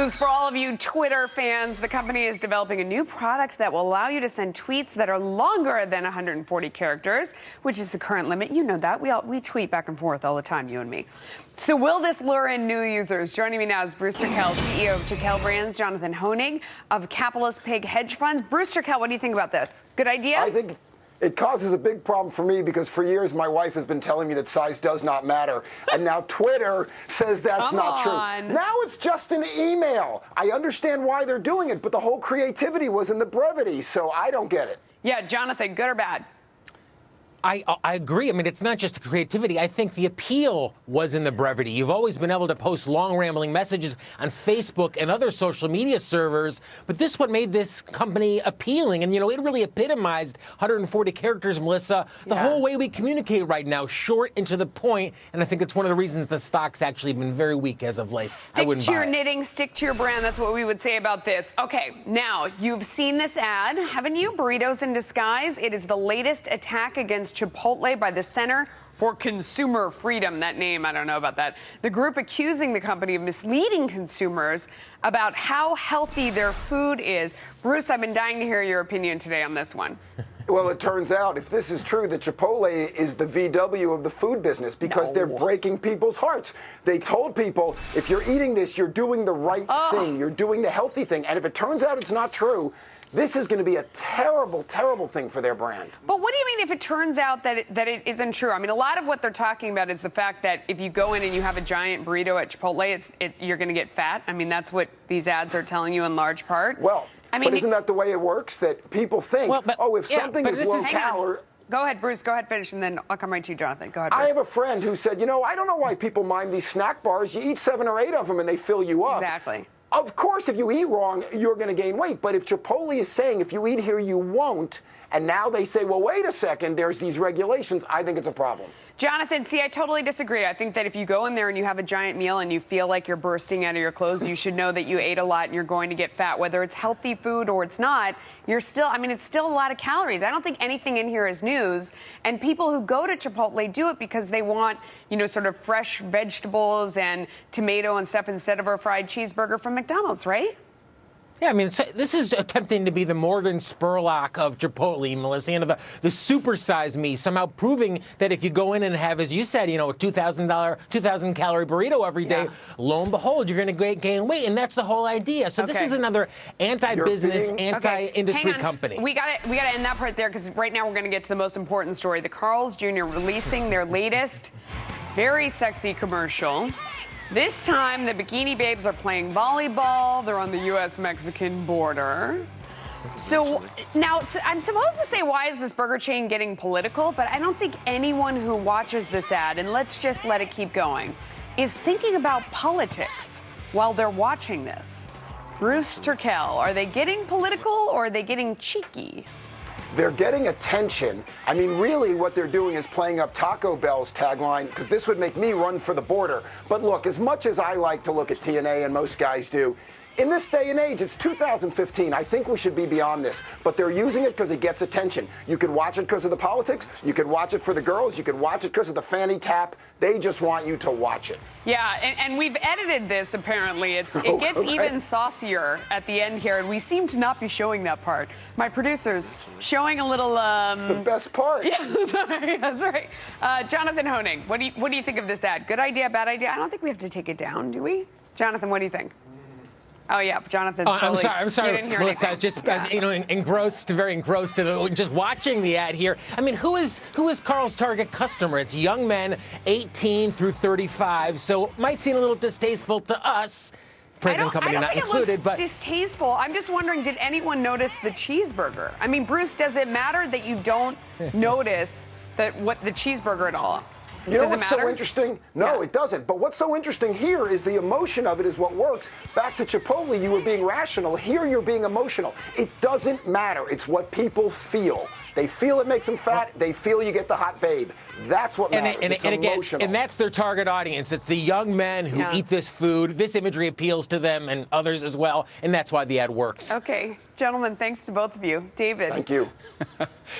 news for all of you Twitter fans. The company is developing a new product that will allow you to send tweets that are longer than 140 characters, which is the current limit. You know that. We tweet back and forth all the time, you and me. So will this lure in new users? Joining me now is Bruce Turkel, CEO of Turkel Brands, Jonathan Honig of Capitalist Pig Hedge Funds. Bruce Turkel, what do you think about this? Good idea? I think it causes a big problem for me because for years my wife has been telling me that size does not matter. And now Twitter says that's not true. Now it's just an email. I understand why they're doing it, but the whole creativity was in the brevity, so I don't get it. Yeah, Jonathan, good or bad? I agree. I mean, it's not just the creativity. I think the appeal was in the brevity. You've always been able to post long, rambling messages on Facebook and other social media servers, but this is what made this company appealing. And, you know, it really epitomized 140 characters, Melissa, the whole way we communicate right now, short and to the point. And I think it's one of the reasons the stock's actually been very weak as of late. Stick to your knitting, stick to your brand. That's what we would say about this. Okay, now, you've seen this ad, haven't you? Burritos in disguise. It is the latest attack against Chipotle by the Center for Consumer Freedom. That name, I don't know about that. The group accusing the company of misleading consumers about how healthy their food is. Bruce, I've been dying to hear your opinion today on this one. Well, it turns out, if this is true, that Chipotle is the VW of the food business because they're breaking people's hearts. They told people, if you're eating this, you're doing the right thing. You're doing the healthy thing. And if it turns out it's not true, this is going to be a terrible, terrible thing for their brand. But what do you mean if it turns out that it isn't true? I mean, a lot of what they're talking about is the fact that if you go in and you have a giant burrito at Chipotle, you're going to get fat. I mean, that's what these ads are telling you in large part. Well, I mean, but isn't that the way it works? That people think, if something is low calorie. Go ahead, Bruce. Go ahead, finish, and then I'll come right to you, Jonathan. Go ahead, Bruce. I have a friend who said, you know, I don't know why people mind these snack bars. You eat 7 or 8 of them and they fill you up. Exactly. Of course, if you eat wrong, you're going to gain weight. But if Chipotle is saying if you eat here, you won't, and now they say, well, wait a second, there's these regulations, I think it's a problem. Jonathan, see, I totally disagree. I think that if you go in there and you have a giant meal and you feel like you're bursting out of your clothes, you should know that you ate a lot and you're going to get fat. Whether it's healthy food or it's not, you're still, I mean, it's still a lot of calories. I don't think anything in here is news. And people who go to Chipotle do it because they want, you know, sort of fresh vegetables and tomato and stuff instead of a fried cheeseburger from McDonald's, right? Yeah, I mean, this is attempting to be the Morgan Spurlock of Chipotle, Melissa, and the supersize me, somehow proving that if you go in and have, as you said, you know, a $2,000-calorie burrito every day, lo and behold, you're going to gain weight, and that's the whole idea. So this is another anti-business, anti-industry company. We got to end that part there because right now we're going to get to the most important story. The Carl's Jr. releasing their latest, very sexy commercial. This time, the Bikini Babes are playing volleyball. They're on the U.S.-Mexican border. So now, I'm supposed to say, why is this burger chain getting political? But I don't think anyone who watches this ad, and let's just let it keep going, is thinking about politics while they're watching this. Bruce Turkel, are they getting political or are they getting cheeky? They're getting attention. I mean, really what they're doing is playing up Taco Bell's tagline, because this would make me run for the border. But look, as much as I like to look at TNA, and most guys do, in this day and age, it's 2015. I think we should be beyond this. But they're using it because it gets attention. You could watch it because of the politics. You could watch it for the girls. You could watch it because of the fanny tap. They just want you to watch it. Yeah, and we've edited this, apparently. It gets even saucier at the end here, and we seem to not be showing that part. My producer's showing a little... It's the best part. Yeah, that's right. Jonathan Honig, what do you think of this ad? Good idea, bad idea? I don't think we have to take it down, do we? Jonathan, what do you think? Oh, yeah, Jonathan's totally... I'm sorry, Melissa. I was just, you know, very engrossed to just watching the ad here. I mean, who is Carl's target customer? It's young men, 18 through 35, so might seem a little distasteful to us, present company not included. I don't think it looks distasteful. I'm just wondering, did anyone notice the cheeseburger? I mean, Bruce, does it matter that you don't notice the cheeseburger at all? You know what's so interesting? No, it doesn't. But what's so interesting here is the emotion of it is what works. Back to Chipotle, you were being rational. Here, you're being emotional. It doesn't matter. It's what people feel. They feel it makes them fat. They feel you get the hot babe. That's what matters. It's emotional. And that's their target audience. It's the young men who eat this food. This imagery appeals to them and others as well, and that's why the ad works. Okay. Gentlemen, thanks to both of you. David. Thank you.